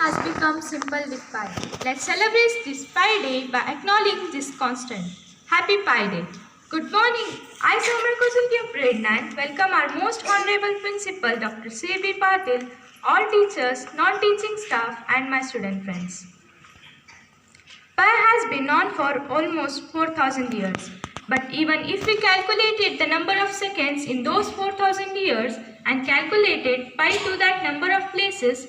has become simple with pi. Let's celebrate this Pi Day by acknowledging this constant. Happy Pi Day. Good morning. I, Samar Kosulki of grade 9, welcome our most honorable principal, Dr. C.B. Patil, all teachers, non-teaching staff, and my student friends. Pi has been known for almost 4,000 years. But even if we calculated the number of seconds in those 4,000 years and calculated pi to that number of places,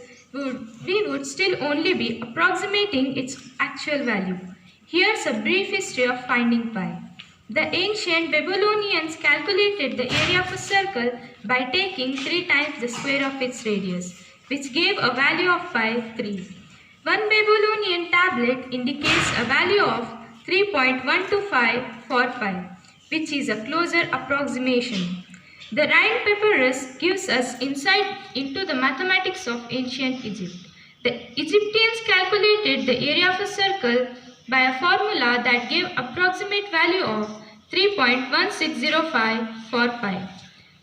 we would still only be approximating its actual value. Here's a brief history of finding pi. The ancient Babylonians calculated the area of a circle by taking 3 times the square of its radius, which gave a value of pi 3. One Babylonian tablet indicates a value of 3.125 for pi, which is a closer approximation. The Rhind papyrus gives us insight into the mathematics of ancient Egypt. The Egyptians calculated the area of a circle by a formula that gave approximate value of 3.1605 for pi.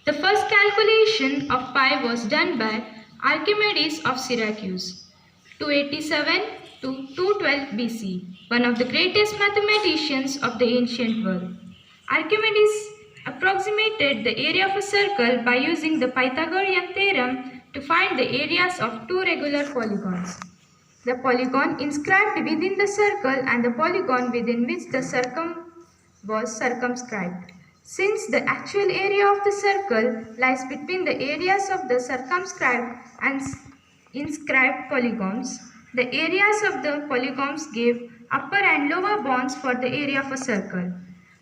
The first calculation of pi was done by Archimedes of Syracuse, 287 to 212 BC, one of the greatest mathematicians of the ancient world. Archimedes approximated the area of a circle by using the Pythagorean theorem to find the areas of 2 regular polygons. The polygon inscribed within the circle and the polygon within which the circum was circumscribed. Since the actual area of the circle lies between the areas of the circumscribed and inscribed polygons, the areas of the polygons gave upper and lower bounds for the area of a circle.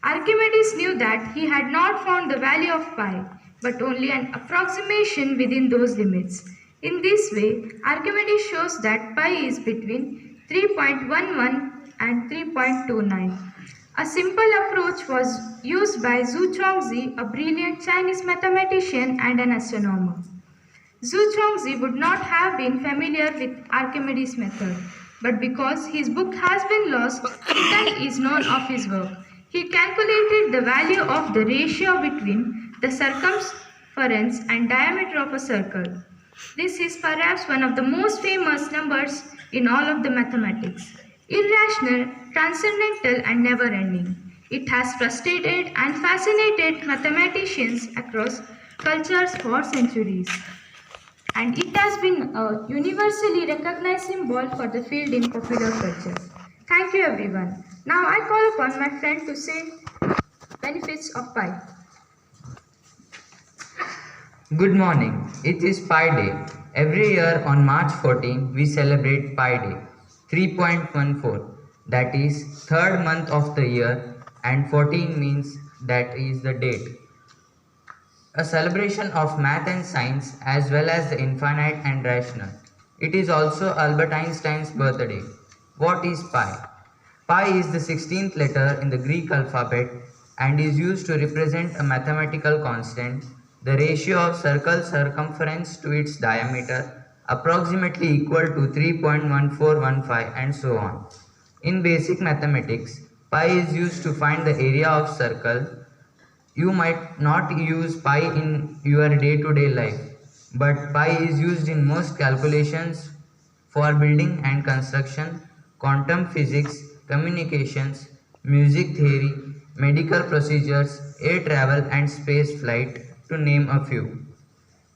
Archimedes knew that he had not found the value of pi, but only an approximation within those limits. In this way, Archimedes shows that pi is between 3.11 and 3.29. A simple approach was used by Zhu Chongzi, a brilliant Chinese mathematician and an astronomer. Zhu Chongzi would not have been familiar with Archimedes' method, but because his book has been lost, little is known of his work. He calculated the value of the ratio between the circumference and diameter of a circle. This is perhaps one of the most famous numbers in all of the mathematics. Irrational, transcendental, and never-ending. It has frustrated and fascinated mathematicians across cultures for centuries. And it has been a universally recognized symbol for the field in popular culture. Thank you everyone. Now I call upon my friend to say benefits of pi. Good morning. It is Pi Day. Every year on March 14, we celebrate Pi Day, 3.14. That is third month of the year, and 14 means that is the date. A celebration of math and science as well as the infinite and rational. It is also Albert Einstein's birthday. What is pi? Pi is the 16th letter in the Greek alphabet and is used to represent a mathematical constant, the ratio of circle circumference to its diameter, approximately equal to 3.1415 and so on. In basic mathematics, pi is used to find the area of circle. You might not use pi in your day-to-day life, but pi is used in most calculations for building and construction, quantum physics, communications, music theory, medical procedures, air travel and space flight, to name a few.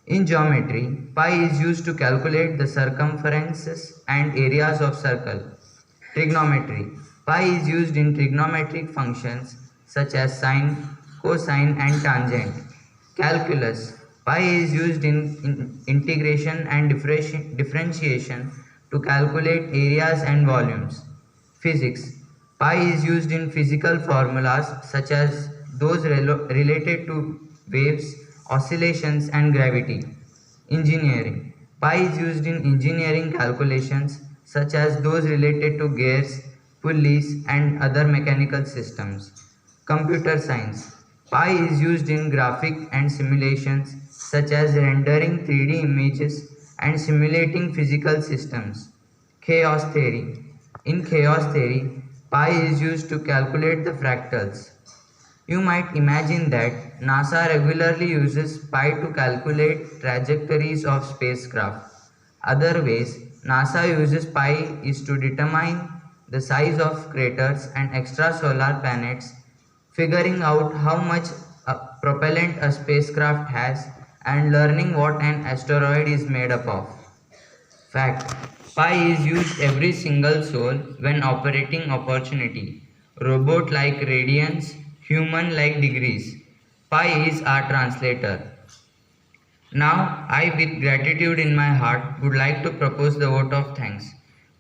In geometry, pi is used to calculate the circumferences and areas of circle. Trigonometry, pi is used in trigonometric functions such as sine, cosine and tangent. Calculus, pi is used in integration and differentiation to calculate areas and volumes. Physics, pi is used in physical formulas such as those related to waves, oscillations and gravity. Engineering, pi is used in engineering calculations such as those related to gears, pulleys and other mechanical systems. Computer science, pi is used in graphic and simulations such as rendering 3D images and simulating physical systems. Chaos theory, in chaos theory, pi is used to calculate the fractals. You might imagine that NASA regularly uses pi to calculate trajectories of spacecraft. Other ways, NASA uses pi is to determine the size of craters and extrasolar planets, figuring out how much propellant a spacecraft has, and learning what an asteroid is made up of. Fact: Pi is used every single sol when operating opportunity. Robot like radians, human like degrees. Pi is our translator. Now, I, with gratitude in my heart, would like to propose the vote of thanks.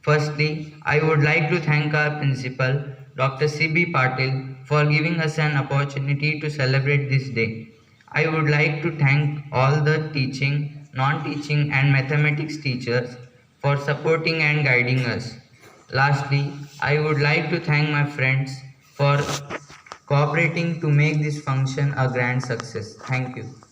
Firstly, I would like to thank our principal, Dr. C.B. Patil, for giving us an opportunity to celebrate this day. I would like to thank all the teaching, non-teaching and mathematics teachers for supporting and guiding us. Lastly, I would like to thank my friends for cooperating to make this function a grand success. Thank you.